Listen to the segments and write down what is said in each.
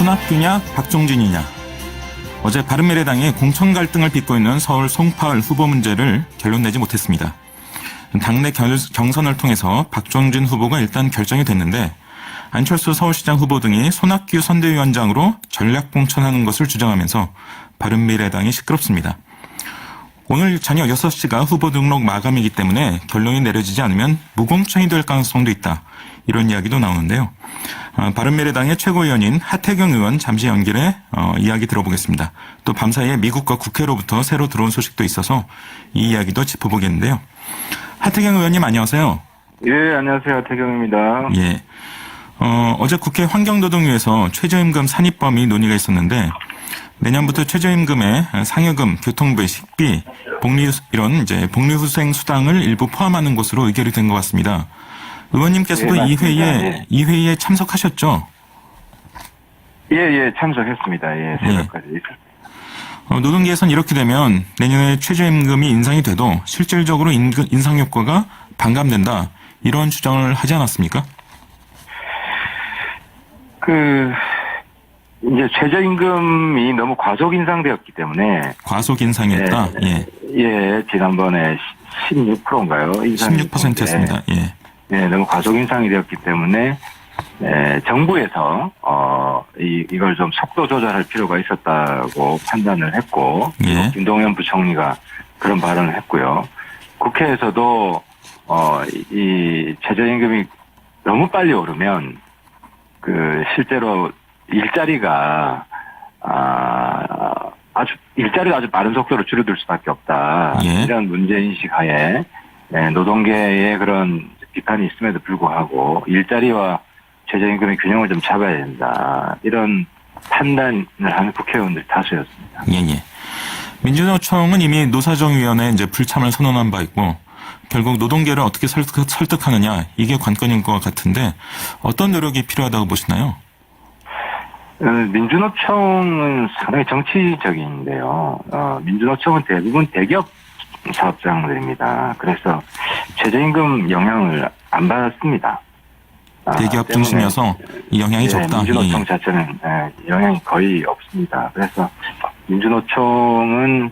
손학규냐 박종진이냐. 어제 바른미래당이 공천 갈등을 빚고 있는 서울 송파을 후보 문제를 결론 내지 못했습니다. 당내 경선을 통해서 박종진 후보가 일단 결정이 됐는데 안철수 서울시장 후보 등이 손학규 선대위원장으로 전략 공천하는 것을 주장하면서 바른미래당이 시끄럽습니다. 오늘 저녁 6시가 후보 등록 마감이기 때문에 결론이 내려지지 않으면 무공천이 될 가능성도 있다. 이런 이야기도 나오는데요. 바른미래당의 최고위원인 하태경 의원 잠시 연결해 이야기 들어보겠습니다. 또 밤사이에 미국과 국회로부터 새로 들어온 소식도 있어서 이 이야기도 짚어보겠는데요. 하태경 의원님 안녕하세요. 예, 안녕하세요. 하태경입니다. 예. 어제 국회 환경노동위에서 최저임금 산입범위 논의가 있었는데 내년부터 최저임금에 상여금, 교통비, 식비, 복리후생 수당을 일부 포함하는 것으로 의결이 된 것 같습니다. 의원님께서도 예, 이 회의에 참석하셨죠? 예, 참석했습니다. 예, 새벽까지 있었습니다. 노동계에서는 이렇게 되면 내년에 최저임금이 인상이 돼도 실질적으로 인상 효과가 반감된다. 이런 주장을 하지 않았습니까? 이제 최저임금이 너무 과속 인상되었기 때문에. 과속 인상이었다? 예, 지난번에 16%인가요? 16%였습니다. 예, 너무 과속 인상이 되었기 때문에, 정부에서, 이걸 좀 속도 조절할 필요가 있었다고 판단을 했고, 김동연 부총리가 그런 발언을 했고요. 국회에서도, 이 최저임금이 너무 빨리 오르면, 실제로 일자리가 아주 빠른 속도로 줄어들 수밖에 없다. 이런 문제인식 하에 노동계의 그런 비판이 있음에도 불구하고 일자리와 최저임금의 균형을 좀 잡아야 된다. 이런 판단을 하는 국회의원들 다수였습니다. 예. 민주노총은 이미 노사정위원회에 이제 불참을 선언한 바 있고 결국 노동계를 어떻게 설득하느냐 이게 관건인 것 같은데 어떤 노력이 필요하다고 보시나요? 민주노총은 상당히 정치적인데요. 민주노총은 대부분 대기업 사업장들입니다. 그래서 최저임금 영향을 안 받았습니다. 대기업 중심이어서 영향이 적다. 민주노총 자체는 영향이 거의 없습니다. 그래서 민주노총은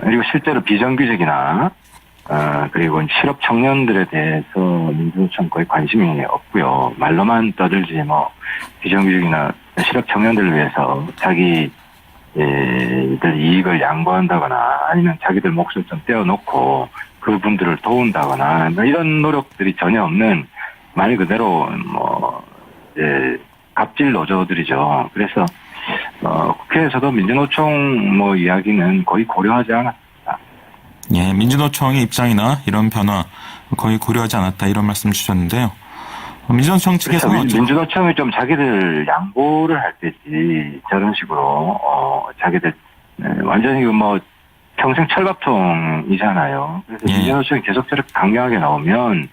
그리고 실제로 비정규직이나 그리고 실업 청년들에 대해서 민주노총 거의 관심이 없고요. 말로만 떠들지 비정규직이나 실업 청년들을 위해서 자기들 이익을 양보한다거나 아니면 자기들 몫을 좀 떼어놓고 그분들을 도운다거나 이런 노력들이 전혀 없는 말 그대로 갑질 노조들이죠. 그래서 국회에서도 민주노총 이야기는 거의 고려하지 않았습니다. 예, 민주노총의 입장이나 이런 변화 거의 고려하지 않았다 이런 말씀 주셨는데요. 민주노총 측에서는 민주노총이 좀 자기들 양보를 할 때지 저런 식으로 자기들 완전히 평생 철밥통이잖아요. 그래서 민주노총이 계속 저렇게 강경하게 나오면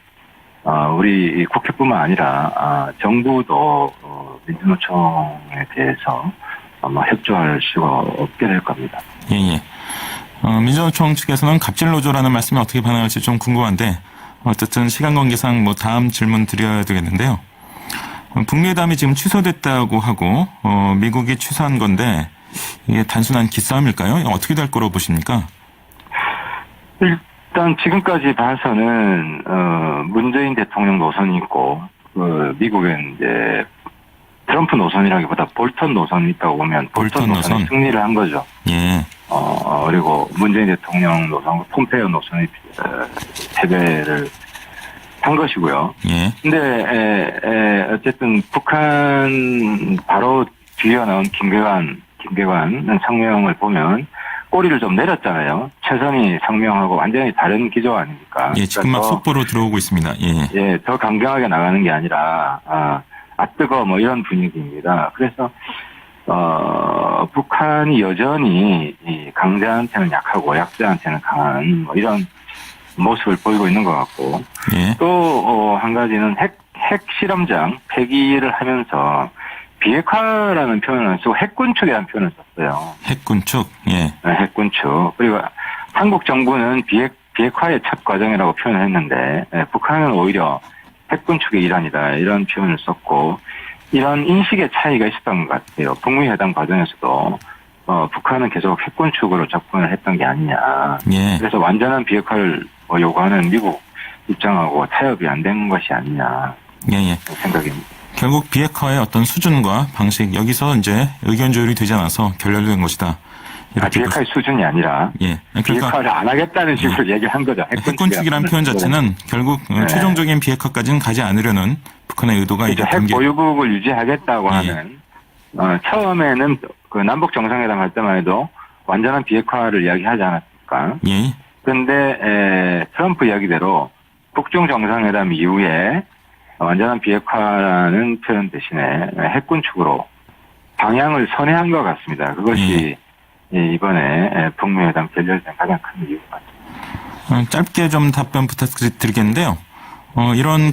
우리 국회뿐만 아니라 정부도 민주노총에 대해서 협조할 수가 없게 될 겁니다. 예. 민주노총 측에서는 갑질노조라는 말씀에 어떻게 반응할지 좀 궁금한데 어쨌든 시간 관계상 다음 질문 드려야 되겠는데요. 북미회담이 지금 취소됐다고 하고 미국이 취소한 건데 이게 단순한 기싸움일까요? 어떻게 될 거로 보십니까? 일단 지금까지 봐서는 문재인 대통령 노선이 있고 미국은 이제 트럼프 노선이라기보다 볼턴 노선이 있다고 보면 볼턴 노선이 승리를 한 거죠. 예. 그리고 문재인 대통령 노선, 폼페이오 노선이 패배를 한 것이고요. 예. 근데 어쨌든 북한 바로 뒤에 나온 김계관 성명을 보면 꼬리를 좀 내렸잖아요. 최선희 성명하고 완전히 다른 기조 아닙니까? 예, 지금 막 속보로 들어오고 있습니다. 예, 더 강경하게 나가는 게 아니라 뜨거 이런 분위기입니다. 그래서 북한이 여전히 강자한테는 약하고 약자한테는 강한 이런 모습을 보이고 있는 것 같고 또 한 가지는 핵 실험장 폐기를 하면서 비핵화라는 표현을 안 쓰고 핵군축이라는 표현을 썼어요. 핵군축, 예. 핵군축. 그리고 한국 정부는 비핵화의 첫 과정이라고 표현을 했는데 북한은 오히려 핵군축의 일환이다 이런 표현을 썼고 이런 인식의 차이가 있었던 것 같아요. 북미 회담 과정에서도 북한은 계속 핵군 축으로 접근을 했던 게 아니냐. 예. 그래서 완전한 비핵화를 요구하는 미국 입장하고 타협이 안 된 것이 아니냐. 예. 생각입니다. 결국 비핵화의 어떤 수준과 방식 여기서 이제 의견 조율이 되지 않아서 결렬된 것이다. 비핵화의 수준이 아니라 예. 그러니까 비핵화를 안 하겠다는 식으로 얘기한 거죠. 핵군축이라는 표현 자체는 결국 최종적인 비핵화까지는 가지 않으려는 북한의 의도가 그렇죠. 핵 보유국을 유지하겠다고 하는 처음에는 그 남북 정상회담 할 때만 해도 완전한 비핵화를 이야기하지 않았습니까? 예. 그런데 트럼프 이야기대로 북중 정상회담 이후에 완전한 비핵화라는 표현 대신에 핵군축으로 방향을 선회한 것 같습니다. 그것이 이번에 북미 회담 결렬된 가장 큰 이유 같습니다. 짧게 좀 답변 부탁드리겠는데요. 이런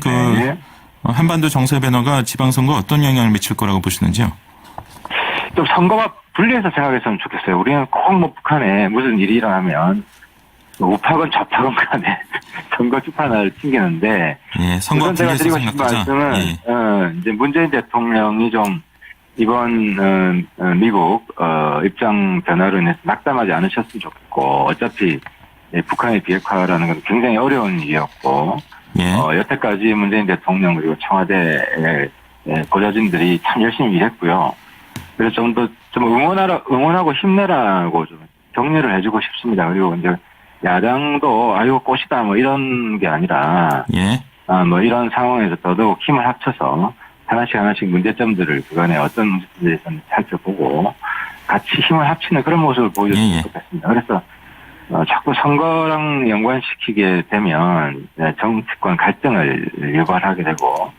한반도 정세 변화가 지방선거 어떤 영향을 미칠 거라고 보시는지요? 좀 선거와 분리해서 생각했으면 좋겠어요. 우리는 꼭 뭐 북한에 무슨 일이 일어나면 우파건 좌파건 간에 선거 주판을 튕기는데 선거 제가 드리고 싶은 말씀은 이제 문재인 대통령이 좀 이번 미국 입장 변화로 인해서 낙담하지 않으셨으면 좋겠고 어차피 북한의 비핵화라는 건 굉장히 어려운 일이었고 여태까지 문재인 대통령 그리고 청와대 고자진들이 참 열심히 일했고요. 그래서 좀 더 좀 응원하고 힘내라고 좀 격려를 해주고 싶습니다. 그리고 이제 야당도 꽃이다 뭐 이런 게 아니라 뭐 이런 상황에서 더더욱 힘을 합쳐서 하나씩 문제점들을 그간에 어떤 문제점들이 있었는지 살펴보고 같이 힘을 합치는 그런 모습을 보여줬으면 좋겠습니다. 그래서 자꾸 선거랑 연관시키게 되면 정치권 갈등을 유발하게 되고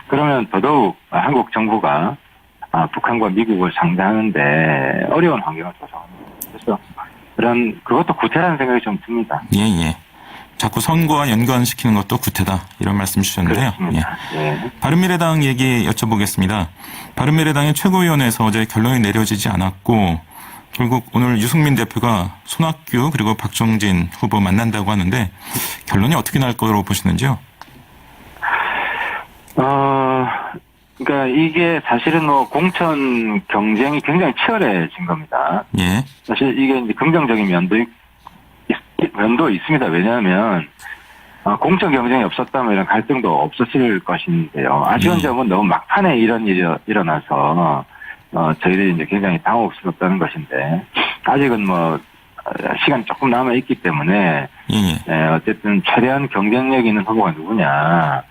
그러면 더더욱 한국 정부가 북한과 미국을 상대하는데 어려운 환경을 조성합니다. 그래서 그것도 구태라는 생각이 좀 듭니다. 자꾸 선거와 연관시키는 것도 구태다. 이런 말씀 주셨는데요. 바른미래당 얘기 여쭤보겠습니다. 바른미래당의 최고위원회에서 어제 결론이 내려지지 않았고 결국 오늘 유승민 대표가 손학규 그리고 박종진 후보 만난다고 하는데 결론이 어떻게 날 거라고 보시는지요? 그러니까 이게 사실은 뭐 공천 경쟁이 굉장히 치열해진 겁니다. 사실 이게 이제 긍정적인 면도 있습니다. 왜냐하면 공천 경쟁이 없었다면 이런 갈등도 없었을 것인데요. 아쉬운 점은 너무 막판에 이런 일이 일어나서 저희들이 이제 굉장히 당혹스럽다는 것인데 아직은 뭐 시간 조금 남아 있기 때문에 어쨌든 최대한 경쟁력 있는 후보가 누구냐.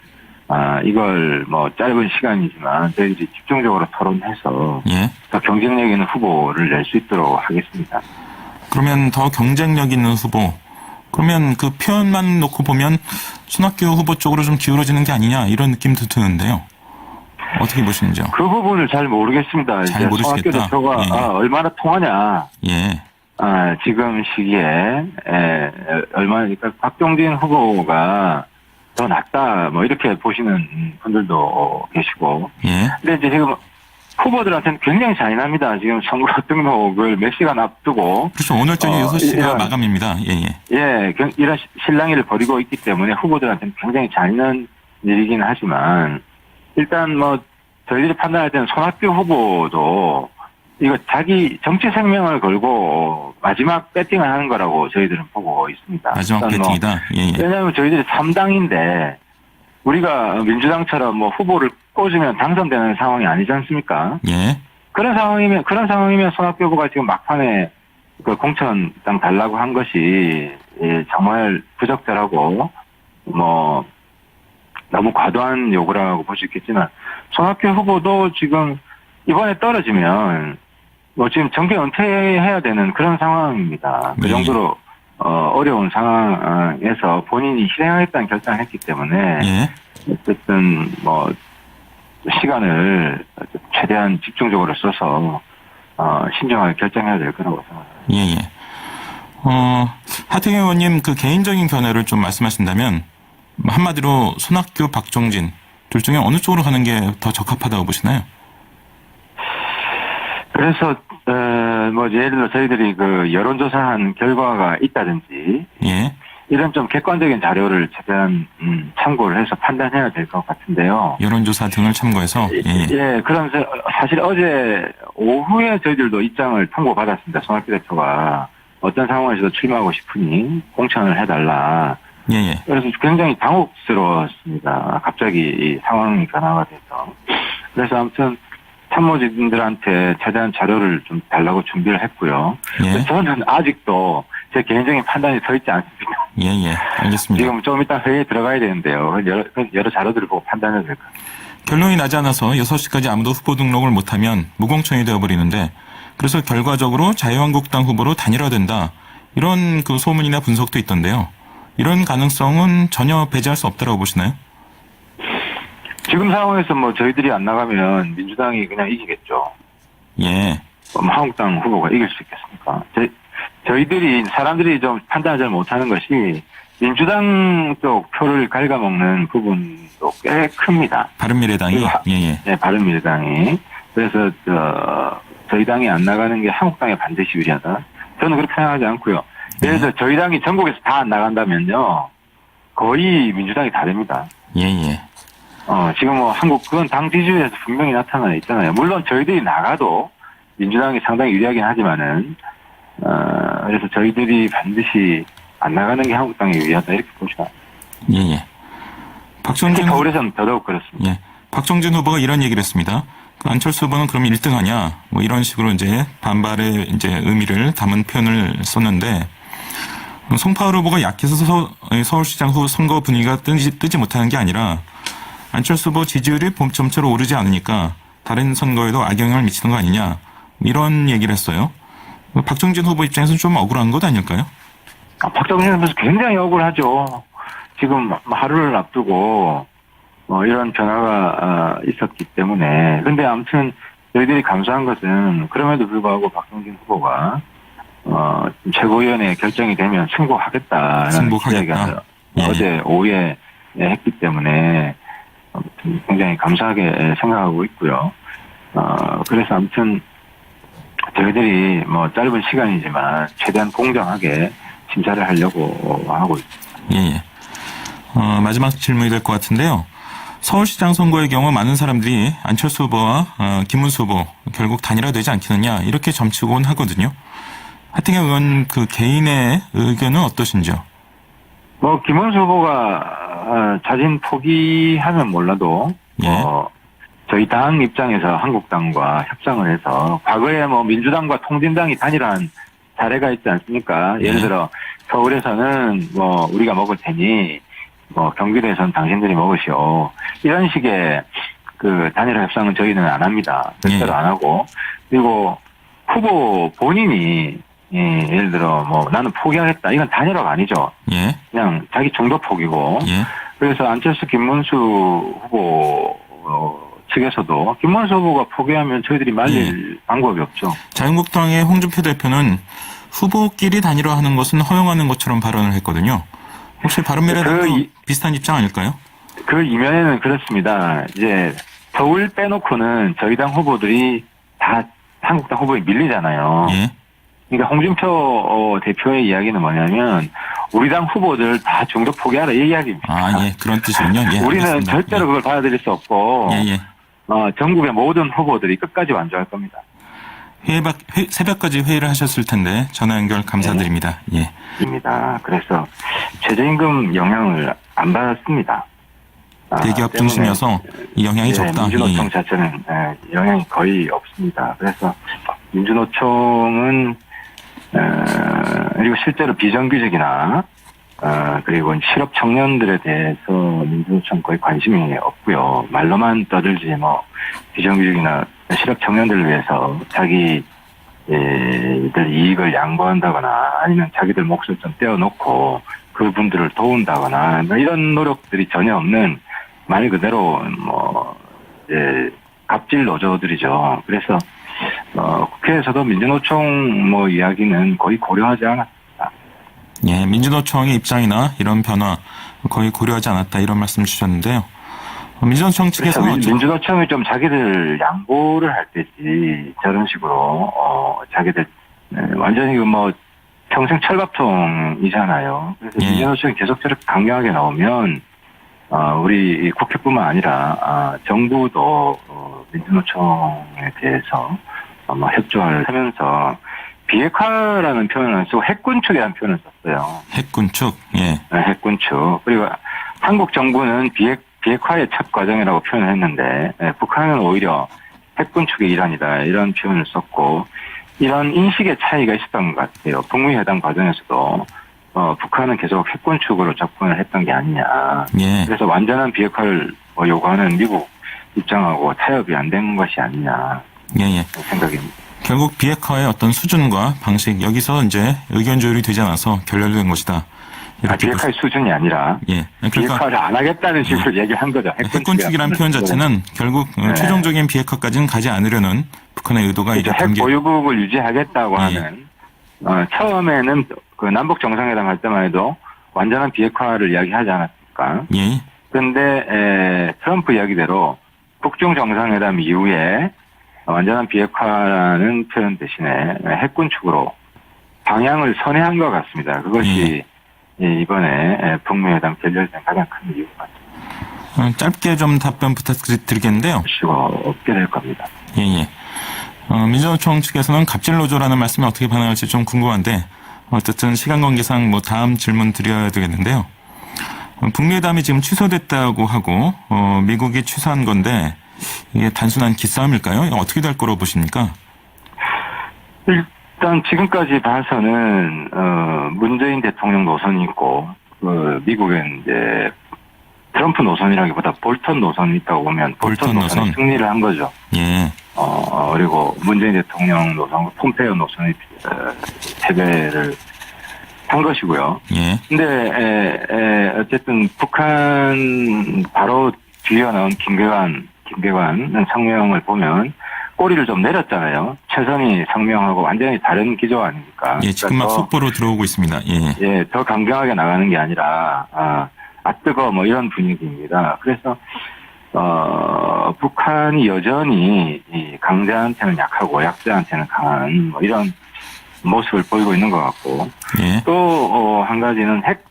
이걸 뭐 짧은 시간이지만 저희들이 집중적으로 토론해서 더 경쟁력 있는 후보를 낼 수 있도록 하겠습니다. 그러면 더 경쟁력 있는 후보. 그러면 그 표현만 놓고 보면 손학규 후보 쪽으로 좀 기울어지는 게 아니냐 이런 느낌도 드는데요. 어떻게 보시는지요? 그 부분을 잘 모르겠습니다. 잘 모르시겠다. 손학규 대표가 얼마나 통하냐. 지금 시기에 얼마니까 박종진 후보가 더 낫다 뭐 이렇게 보시는 분들도 계시고. 근데 이제 지금 후보들한테는 굉장히 잔인합니다. 지금 선거 등록을 몇 시간 앞두고. 그렇죠. 오늘 저녁 6시가 마감입니다. 이런 실랑이를 벌이고 있기 때문에 후보들한테는 굉장히 잔인한 일이긴 하지만 일단 뭐 저희들이 판단할 때는 손학규 후보도 이거 자기 정치 생명을 걸고 마지막 배팅을 하는 거라고 저희들은 보고 있습니다. 마지막 배팅이다. 왜냐하면 저희들이 3당인데 우리가 민주당처럼 뭐 후보를 꽂으면 당선되는 상황이 아니지 않습니까? 그런 상황이면 손학규 후보가 지금 막판에 그 공천장 달라고 한 것이 정말 부적절하고 뭐 너무 과도한 요구라고 볼 수 있겠지만 손학규 후보도 지금 이번에 떨어지면 뭐 지금 정계 은퇴해야 되는 그런 상황입니다. 그 정도로 어려운 상황에서 본인이 실행하겠다는 결단을 했기 때문에 어쨌든 뭐 시간을 최대한 집중적으로 써서 신중하게 결정해야 될 거라고 생각합니다. 하태경 의원님 그 개인적인 견해를 좀 말씀하신다면 한마디로 손학규, 박종진 둘 중에 어느 쪽으로 가는 게 더 적합하다고 보시나요? 그래서 뭐 예를 들어 저희들이 그 여론조사한 결과가 있다든지 이런 좀 객관적인 자료를 최대한 참고를 해서 판단해야 될 것 같은데요. 여론조사 등을 참고해서. 예, 그러면서 사실 어제 오후에 저희들도 입장을 통보받았습니다. 손학규 대표가 어떤 상황에서도 출마하고 싶으니 공천을 해달라. 예. 그래서 굉장히 당혹스러웠습니다. 갑자기 이 상황이 변화가 돼서. 그래서 아무튼 참모진들한테 최대한 자료를 좀 달라고 준비를 했고요. 예. 저는 아직도 제 개인적인 판단이 서 있지 않습니다. 예. 알겠습니다. 지금 좀 이따 회의에 들어가야 되는데요. 여러 자료들을 보고 판단해야 될 것 같아요. 결론이 나지 않아서 6시까지 아무도 후보 등록을 못하면 무공천이 되어버리는데 그래서 결과적으로 자유한국당 후보로 단일화된다. 이런 그 소문이나 분석도 있던데요. 이런 가능성은 전혀 배제할 수 없다고 보시나요? 지금 상황에서 뭐 저희들이 안 나가면 민주당이 그냥 이기겠죠. 예. 한국당 후보가 이길 수 있겠습니까? 저희들이 사람들이 좀 판단을 잘 못하는 것이 민주당 쪽 표를 갉아먹는 부분도 꽤 큽니다. 바른미래당이. 예. 네, 바른미래당이. 그래서 저희 당이 안 나가는 게 한국당에 반드시 유리하다. 저는 그렇게 생각하지 않고요. 예를 들어 저희 당이 전국에서 다 안 나간다면요, 거의 민주당이 다 됩니다. 예. 지금 뭐 그건 당 지지율에서 분명히 나타나 있잖아요. 물론 저희들이 나가도 민주당이 상당히 유리하긴 하지만은, 그래서 저희들이 반드시 안 나가는 게 한국당에 유리하다 이렇게 보시나. 예. 박정진 서울에서는 더더욱 그렇습니다. 예. 박정진 후보가 이런 얘기를 했습니다. 안철수 후보는 그럼 1등 하냐? 뭐 이런 식으로 이제 반발의 이제 의미를 담은 표현을 썼는데, 송파울 후보가 약해서 서울시장 후 선거 분위기가 뜨지 못하는 게 아니라 안철수 후보 지지율이 봄점처럼 오르지 않으니까 다른 선거에도 악영향을 미치는 거 아니냐, 이런 얘기를 했어요. 박정진 후보 입장에서는 좀 억울한 것 아닐까요? 박정진 후보 굉장히 억울하죠. 지금 하루를 앞두고 이런 변화가 있었기 때문에. 근데 아무튼 저희들이 감사한 것은 그럼에도 불구하고 박정진 후보가 최고위원회 결정이 되면 승복하겠다라는 이야기가 어제 오후에 했기 때문에 굉장히 감사하게 생각하고 있고요. 그래서 아무튼 저희들이 뭐 짧은 시간이지만 최대한 공정하게 심사를 하려고 하고 있습니다. 예. 마지막 질문이 될 것 같은데요. 서울시장 선거의 경우 많은 사람들이 안철수 후보와 김문수 후보 결국 단일화되지 않겠느냐 이렇게 점치곤 하거든요. 하태경 의원 그 개인의 의견은 어떠신지요? 김문수 후보가 자진 포기하면 몰라도 저희 당 입장에서 한국당과 협상을 해서 과거에 민주당과 통진당이 단일화한 사례가 있지 않습니까? 예를 들어 서울에서는 우리가 먹을 테니 경기도에서는 당신들이 먹으시오. 이런 식의 그 단일화 협상은 저희는 안 합니다. 절대로 안 하고. 그리고 후보 본인이 예를 들어 나는 포기하겠다. 이건 단일화가 아니죠. 그냥 자기 중도 포기고. 그래서 안철수 김문수 후보 측에서도 김문수 후보가 포기하면 저희들이 말릴 방법이 없죠. 자유한국당의 홍준표 대표는 후보끼리 단일화하는 것은 허용하는 것처럼 발언을 했거든요. 혹시 바른미래당도 비슷한 입장 아닐까요? 그 이면에는 그렇습니다. 이제 서울 빼놓고는 저희 당 후보들이 다 한국당 후보에 밀리잖아요. 그러니까 홍준표 대표의 이야기는 뭐냐면 우리 당 후보들 다 중도 포기하라 이 이야기입니다. 그런 뜻이군요. 우리는 알겠습니다. 절대로 그걸 받아들일 수 없고 전국의 모든 후보들이 끝까지 완주할 겁니다. 새벽까지 회의를 하셨을 텐데 전화 연결 감사드립니다. 입니다. 그래서 최저임금 영향을 안 받았습니다. 대기업 중심이어서 이 영향이 적다. 민주노총 자체는 영향이 거의 없습니다. 그래서 민주노총은 그리고 실제로 비정규직이나 그리고 실업 청년들에 대해서 민주노총 거의 관심이 없고요. 말로만 떠들지 비정규직이나 실업 청년들을 위해서 자기들 이익을 양보한다거나 아니면 자기들 몫을 좀 떼어놓고 그분들을 도운다거나 이런 노력들이 전혀 없는 말 그대로 갑질 노조들이죠. 그래서 국회에서도 민주노총 이야기는 거의 고려하지 않았습니다. 민주노총의 입장이나 이런 변화 거의 고려하지 않았다 이런 말씀 주셨는데요. 민주노총 측에서는 민주노총이 좀 자기들 양보를 할 때지 저런 식으로 자기들 완전히 평생 철밥통이잖아요. 그래서 예. 민주노총이 계속 저렇게 강경하게 나오면 우리 국회뿐만 아니라 정부도 민주노총에 대해서 협조를 하면서 비핵화라는 표현을 안 쓰고 핵군축이라는 표현을 썼어요. 핵군축. 예. 네, 핵군축. 그리고 한국 정부는 비핵화의 첫 과정이라고 표현을 했는데 북한은 오히려 핵군축의 일환이다 이런 표현을 썼고 이런 인식의 차이가 있었던 것 같아요. 북미회담 과정에서도 북한은 계속 핵군축으로 접근을 했던 게 아니냐. 예. 그래서 완전한 비핵화를 요구하는 미국 입장하고 타협이 안 된 것이 아니냐. 예. 생각입니다. 결국 비핵화의 어떤 수준과 방식 여기서 이제 의견 조율이 되지 않아서 결렬된 것이다. 비핵화의 수준이 아니라 예. 그러니까 비핵화를 안 하겠다는 식으로 얘기한 거죠. 핵군축이라는 표현 자체는 결국 네. 최종적인 비핵화까지는 가지 않으려는 북한의 의도가 이제 핵 보유국을 유지하겠다고 예. 하는 처음에는 그 남북 정상회담 할 때만 해도 완전한 비핵화를 이야기하지 않았습니까? 예. 그런데 트럼프 이야기대로 북중 정상회담 이후에 완전한 비핵화라는 표현 대신에 핵군축으로 방향을 선회한 것 같습니다. 그것이 이번에 북미회담 결렬된 가장 큰 이유 같습니다. 짧게 좀 답변 부탁드리겠는데요. 수가 없게 될 겁니다. 예. 민주노총 측에서는 갑질노조라는 말씀에 어떻게 반응할지 좀 궁금한데 어쨌든 시간 관계상 다음 질문 드려야 되겠는데요. 북미회담이 지금 취소됐다고 하고 미국이 취소한 건데 이게 단순한 기싸움일까요? 어떻게 될 거로 보십니까? 일단 지금까지 봐서는 문재인 대통령 노선이 있고 미국엔 이제 트럼프 노선이라기보다 볼턴 노선이 있다고 보면 볼턴 노선이 승리를 한 거죠. 예. 그리고 문재인 대통령 노선, 폼페이오 노선이 패배를 한 것이고요. 예. 근데 어쨌든 북한 바로 뒤에 나온 김계관 상명을 보면 꼬리를 좀 내렸잖아요. 최선희 상명하고 완전히 다른 기조 아닙니까? 예, 지금 막 속보로 들어오고 있습니다. 예. 예, 더 강경하게 나가는 게 아니라 뜨거 이런 분위기입니다. 그래서 북한이 여전히 이 강자한테는 약하고 약자한테는 강한 이런 모습을 보이고 있는 것 같고 예. 또 한 가지는 핵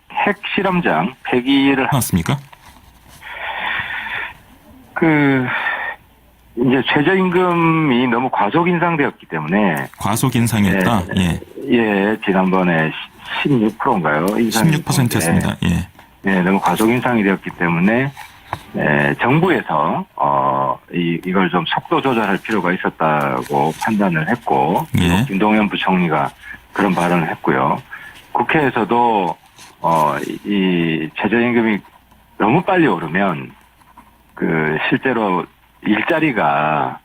실험장 폐기를 맞습니까? 이제 최저임금이 너무 과속 인상되었기 때문에 과속 인상이었다. 예, 지난번에 16%인가요? 16%였습니다. 예. 네, 너무 과속 인상이 되었기 때문에 정부에서 이걸 좀 속도 조절할 필요가 있었다고 판단을 했고 예. 김동연 부총리가 그런 발언을 했고요. 국회에서도 이 최저임금이 너무 빨리 오르면 실제로 일자리가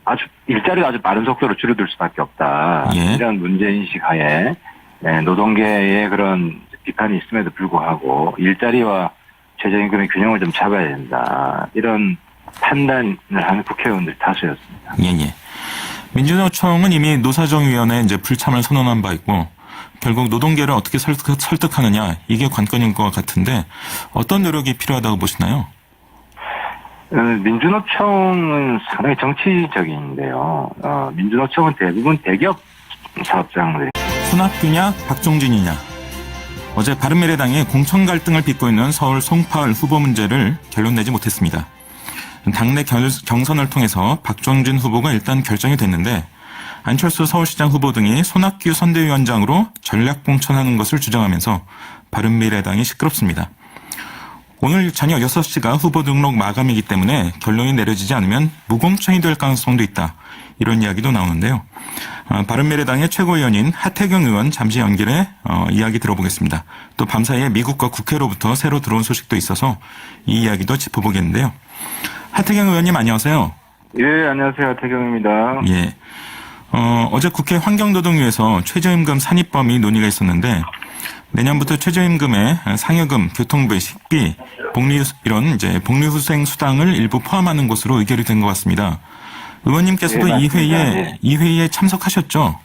아주 빠른 속도로 줄어들 수밖에 없다. 예. 이런 문제인식 하에 노동계의 그런 비판이 있음에도 불구하고 일자리와 최저임금의 균형을 좀 잡아야 된다. 이런 판단을 하는 국회의원들이 다수였습니다. 예. 민주노총은 이미 노사정위원회 이제 불참을 선언한 바 있고 결국 노동계를 어떻게 설득하느냐 이게 관건인 것 같은데 어떤 노력이 필요하다고 보시나요? 민주노총은 상당히 정치적인데요. 민주노총은 대부분 대기업 사업장들. 손학규냐 박종진이냐. 어제 바른미래당이 공천 갈등을 빚고 있는 서울 송파을 후보 문제를 결론 내지 못했습니다. 당내 경선을 통해서 박종진 후보가 일단 결정이 됐는데 안철수 서울시장 후보 등이 손학규 선대위원장으로 전략 공천하는 것을 주장하면서 바른미래당이 시끄럽습니다. 오늘 저녁 6시가 후보 등록 마감이기 때문에 결론이 내려지지 않으면 무공천이 될 가능성도 있다. 이런 이야기도 나오는데요. 바른미래당의 최고위원인 하태경 의원 잠시 연결해 이야기 들어보겠습니다. 또 밤사이에 미국과 국회로부터 새로 들어온 소식도 있어서 이 이야기도 짚어보겠는데요. 하태경 의원님 안녕하세요. 예, 안녕하세요. 하태경입니다. 예. 어제 국회 환경노동위에서 최저임금 산입범위 논의가 있었는데 내년부터 최저임금에 상여금, 교통비, 식비, 복리후생 수당을 일부 포함하는 것으로 의결이 된 것 같습니다. 의원님께서도 이 회의에 참석하셨죠?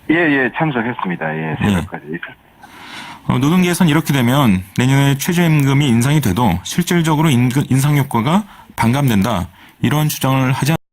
예, 참석했습니다. 예, 새벽까지. 노동계에서는 이렇게 되면 내년에 최저임금이 인상이 돼도 실질적으로 인상 효과가 반감된다. 이런 주장을 하지